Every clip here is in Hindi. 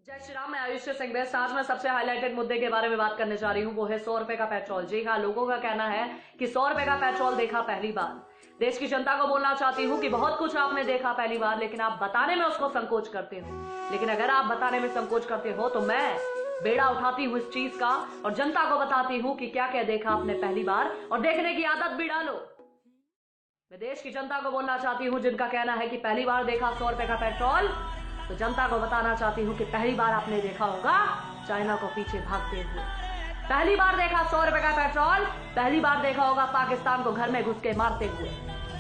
जय श्री राम। मैं आयुष्य सिंह बेस्ट। आज मैं सबसे हाईलाइटेड मुद्दे के बारे में बात करने जा रही हूँ, वो है 100 रुपए का पेट्रोल। जी हाँ, लोगों का कहना है कि 100 रुपए का पेट्रोल देखा पहली बार। देश की जनता को बोलना चाहती हूँ कि बहुत कुछ आपने देखा पहली बार, लेकिन आप बताने में उसको संकोच करते हो। लेकिन अगर आप बताने में संकोच करते हो तो मैं बेड़ा उठाती हूँ इस चीज का और जनता को बताती हूँ कि क्या क्या देखा आपने पहली बार, और देखने की आदत भी डालो। मैं देश की जनता को बोलना चाहती हूँ जिनका कहना है कि पहली बार देखा 100 रुपए का पेट्रोल, तो जनता को बताना चाहती हूँ कि पहली बार आपने देखा होगा चाइना को पीछे भागते हुए। पहली बार देखा 100 रुपए का पेट्रोल, पहली बार देखा होगा पाकिस्तान को घर में घुस के मारते हुए।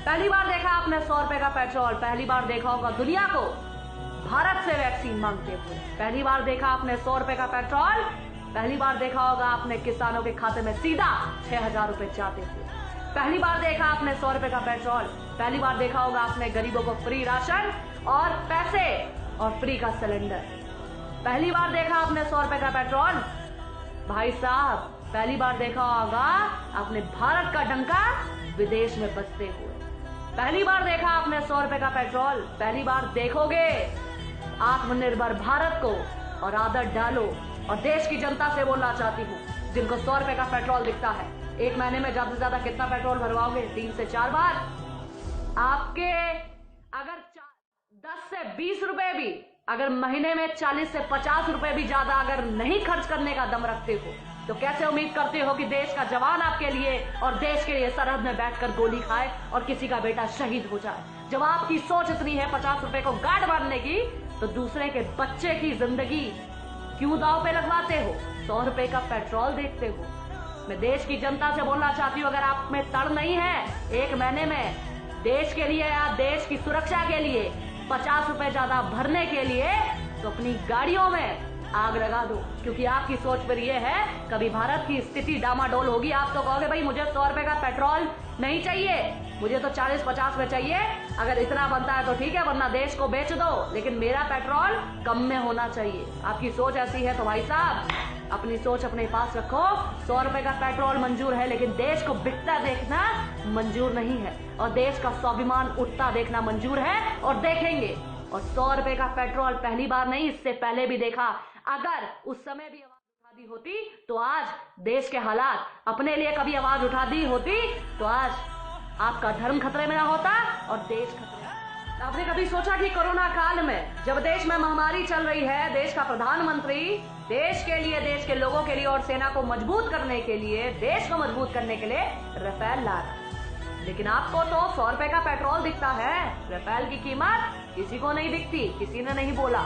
पहली बार देखा आपने 100 रुपए का पेट्रोल, पहली बार देखा होगा दुनिया को भारत से वैक्सीन मांगते हुए। पहली बार देखा आपने 100 रुपए का पेट्रोल, पहली बार देखा होगा आपने किसानों के खाते में सीधा 6000 रुपए जाते हुए। पहली बार देखा आपने 100 रुपए का पेट्रोल, पहली बार देखा होगा आपने गरीबों को फ्री राशन और पैसे और फ्री का सिलेंडर। पहली बार देखा आपने 100 रुपए का पेट्रोल। भाई साहब, पहली बार देखा होगा आपने भारत का डंका विदेश में बजते हुए। पहली बार देखा आपने 100 रुपए का पेट्रोल, पहली बार देखोगे आत्मनिर्भर भारत को और आदत डालो। और देश की जनता से बोलना चाहती हूँ जिनको 100 रुपए का पेट्रोल दिखता है, एक महीने में ज्यादा से ज्यादा कितना पेट्रोल भरवाओगे? 3 से 4 बार। आपके अगर 10 से 20 रुपए भी, अगर महीने में 40 से 50 रुपए भी ज्यादा अगर नहीं खर्च करने का दम रखते हो, तो कैसे उम्मीद करते हो कि देश का जवान आपके लिए और देश के लिए सरहद में बैठकर गोली खाए और किसी का बेटा शहीद हो जाए? जब आपकी सोच इतनी है 50 रुपए को गार्ड मारने की, तो दूसरे के बच्चे की जिंदगी क्यों दांव पे लगवाते हो? 100 रुपए का पेट्रोल देखते हो। मैं देश की जनता से बोलना चाहती हूँ, अगर आप में तड़ नहीं है एक महीने में देश के लिए या देश की सुरक्षा के लिए 50 रुपए ज्यादा भरने के लिए, तो अपनी गाड़ियों में आग लगा दो। क्योंकि आपकी सोच पर यह है कभी भारत की स्थिति डामाडोल होगी, आप तो कहोगे भाई मुझे 100 रुपए का पेट्रोल नहीं चाहिए, मुझे तो 40-50 में चाहिए। अगर इतना बनता है तो ठीक है, वरना देश को बेच दो, लेकिन मेरा पेट्रोल कम में होना चाहिए। आपकी सोच ऐसी है तो भाई साहब अपनी सोच अपने पास रखो। 100 रुपए का पेट्रोल मंजूर है, लेकिन देश को बिकता देखना मंजूर नहीं है, और देश का स्वाभिमान उठता देखना मंजूर है और देखेंगे। और 100 रुपए का पेट्रोल पहली बार नहीं, इससे पहले भी देखा। अगर उस समय भी आवाज उठा दी होती तो आज देश के हालात, अपने लिए कभी आवाज उठा दी होती तो आज आपका धर्म खतरे में ना होता और देश खतरे में। आपने कभी सोचा कि कोरोना काल में जब देश में महामारी चल रही है, देश का प्रधानमंत्री देश के लिए, देश के लोगों के लिए और सेना को मजबूत करने के लिए, देश को मजबूत करने के लिए राफेल ला रहा है, लेकिन आपको तो 100 रुपए का पेट्रोल दिखता है, राफेल की कीमत किसी को नहीं दिखती। किसी ने नहीं बोला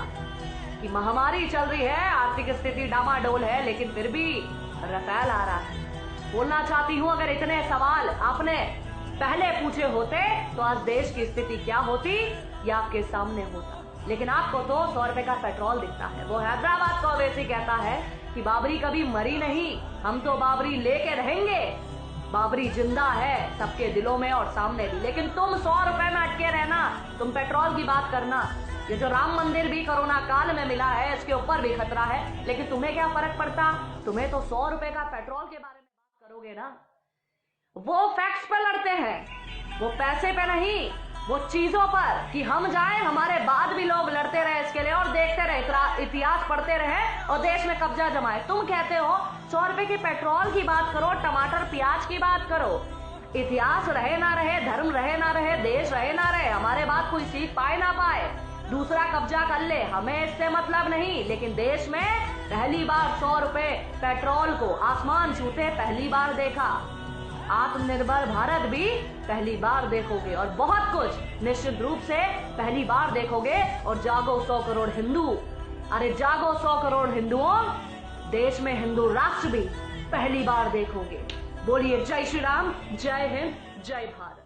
कि महामारी चल रही है, आर्थिक स्थिति डामाडोल है, लेकिन फिर भी राफेल आ रहा है। बोलना चाहती हूँ, अगर इतने सवाल आपने पहले पूछे होते तो आज देश की स्थिति क्या होती या आपके सामने होता। लेकिन आपको तो 100 रुपए का पेट्रोल दिखता है। वो हैदराबाद को वैसे कहता है कि बाबरी कभी मरी नहीं, हम तो बाबरी लेके रहेंगे। बाबरी जिंदा है सबके दिलों में और सामने भी। लेकिन तुम 100 रुपए में अटके रहना, तुम पेट्रोल की बात करना। ये जो राम मंदिर भी कोरोना काल में मिला है, इसके ऊपर भी खतरा है, लेकिन तुम्हें क्या फर्क पड़ता? तुम्हें तो 100 रुपए का पेट्रोल के बारे में बात करोगे ना। वो फैक्ट्स पे लड़ते हैं, वो पैसे पे नहीं, वो चीजों पर कि हम जाएं, हमारे बाद भी लोग लड़ते रहे इसके लिए और देखते रहे, इतिहास पढ़ते रहे और देश में कब्जा जमाए। तुम कहते हो 100 रुपए की पेट्रोल की बात करो, टमाटर प्याज की बात करो। इतिहास रहे ना रहे, धर्म रहे ना रहे, देश रहे ना रहे, हमारे बाद कोई सीख पाए ना पाए, दूसरा कब्जा कर ले, हमें इससे मतलब नहीं। लेकिन देश में पहली बार 100 रुपए पेट्रोल को आसमान छूते पहली बार देखा। आत्मनिर्भर भारत भी पहली बार देखोगे और बहुत कुछ निश्चित रूप से पहली बार देखोगे। और जागो 100 करोड़ हिंदू, अरे जागो 100 करोड़ हिंदुओं, देश में हिंदू राष्ट्र भी पहली बार देखोगे। बोलिए जय श्री राम, जय हिंद, जय भारत।